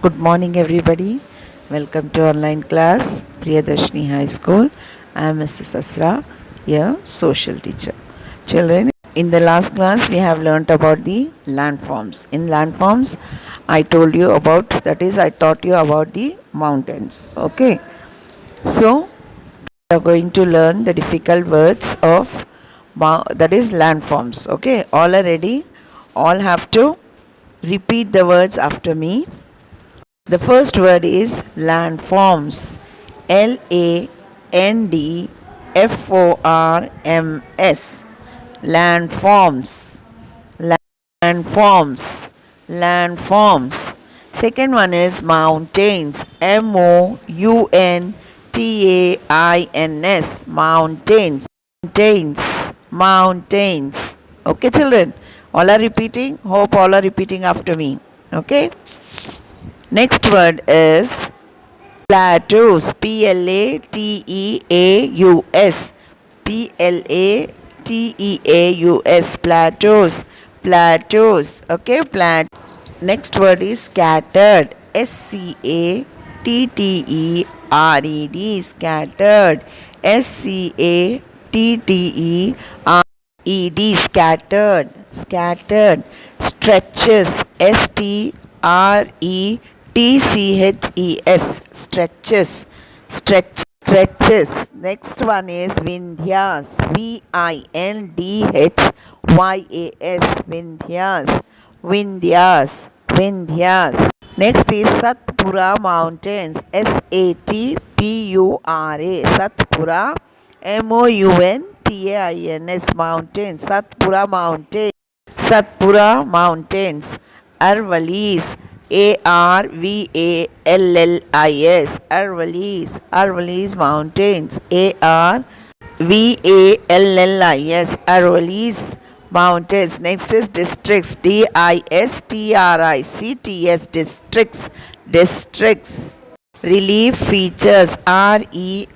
Good morning, everybody. Welcome to online class, Priyadarshini High School. I am Mrs. Asra, your social teacher. Children, in the last class, we have learnt about the landforms. In landforms, I taught you about the mountains. Okay, so we are going to learn the difficult words of that is landforms. Okay, all are ready. All have to repeat the words after me. The first word is landforms. Landforms. Landforms. Landforms. Landforms. Second one is mountains. Mountains. Mountains. Mountains. Mountains. Okay, children. All are repeating. Hope all are repeating after me. Okay. Next word is plateaus. Plateaus. Plateaus. Plateaus. Plateaus. Okay. Next word is scattered. Scattered. Scattered. Scattered. Scattered. Scattered. Stretches. Stretches. Stretches. Stretches. Next one is Vindhyas. Vindhyas. Vindhyas. Vindhyas. Vindhyas. Next is Satpura Mountains. Satpura. Satpura. Mountains. Mountains. Satpura Mountains. Satpura Mountains. Arvalis. Arvallis. Arvallis. Arvallis Mountains. Arvallis. Arvallis Mountains. Next is districts. Districts. Districts. Districts. Relief features. Relief.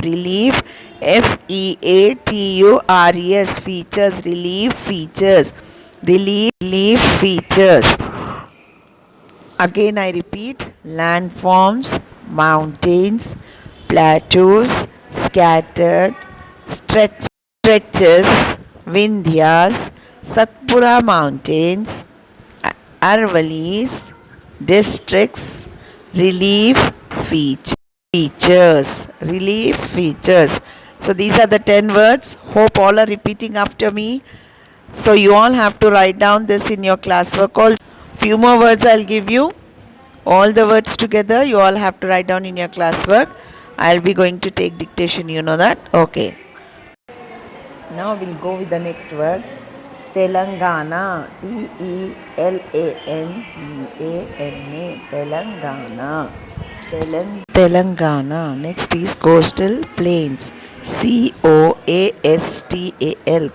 Relief. Features. Features. Relief features. Relief features. Again I repeat, landforms, mountains, plateaus, scattered, stretches, Vindhyas, Satpura Mountains, Arvallis, districts, relief features. Relief features. So these are the 10 words. Hope all are repeating after me. So you all have to write down this in your classwork. All few more words I'll give you. All the words together you all have to write down in your classwork. I'll be going to take dictation, you know that? Okay. Now we'll go with the next word. Telangana. Telangana. Telangana. Telangana. Next is coastal plains.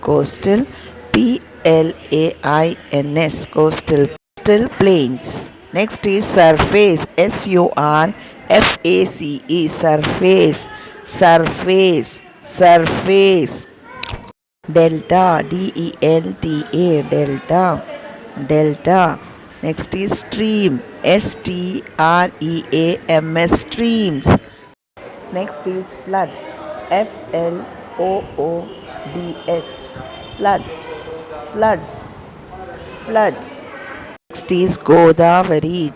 Coastal. Coastal. Plains. Coastal plains. Next is surface. Surface. Surface. Surface. Surface. Delta. Delta. Delta. Delta. Next is stream. Streams. Streams. Next is floods. Floods. Floods. Floods. Floods. Next is Godavari.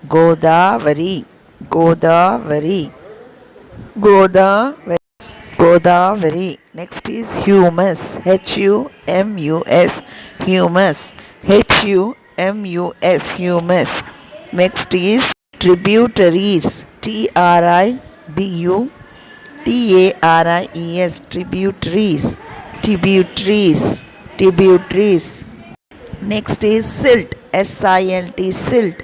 Godavari. Godavari. Godavari. Godavari. Godavari. Next is humus. Humus. Humus. Humus. Humus. Next is tributaries. Tributaries. Tributaries. Tributaries. Tributaries. Next is silt. Silt. Silt.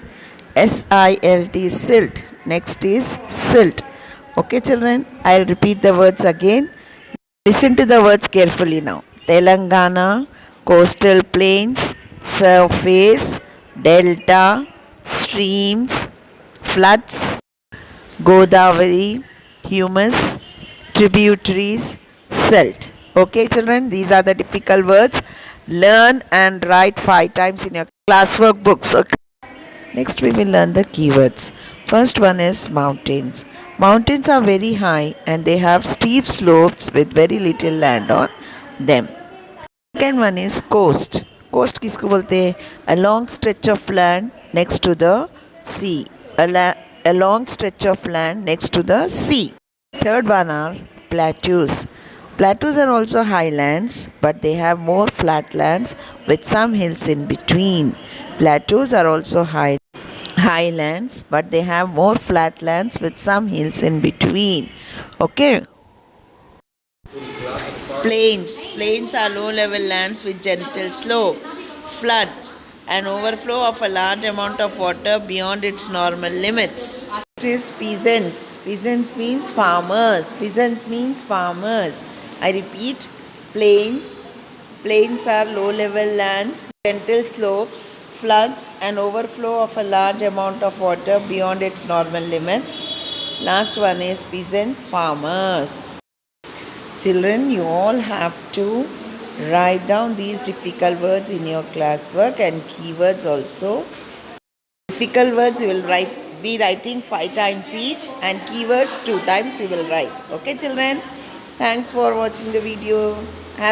Silt. Next is silt. Okay, children, I'll repeat the words again. Listen to the words carefully now. Telangana, coastal plains, surface, delta, streams, floods, Godavari, humus, tributaries, silt. Okay, children, these are the typical words. learn and write 5 times in your classwork books. Okay? Next, we will learn the keywords. First one is mountains. Mountains are very high and they have steep slopes with very little land on them. Second one is coast. Coast किसको बोलते हैं? A long stretch of land next to the sea. A long stretch of land next to the sea. Third one are plateaus. Plateaus are also highlands, but they have more flatlands with some hills in between. Plateaus are also highlands, but they have more flatlands with some hills in between. Okay. Plains. Plains are low-level lands with gentle slope. Flood. An overflow of a large amount of water beyond its normal limits. Next is peasants. Peasants means farmers. Peasants means farmers. I repeat, plains. Plains are low-level lands, gentle slopes, floods, and overflow of a large amount of water beyond its normal limits. Last one is peasants, farmers. Children, you all have to write down these difficult words in your classwork and keywords also. Difficult words you will be writing 5 times each, and keywords 2 times you will write. Okay children? Thanks for watching the video.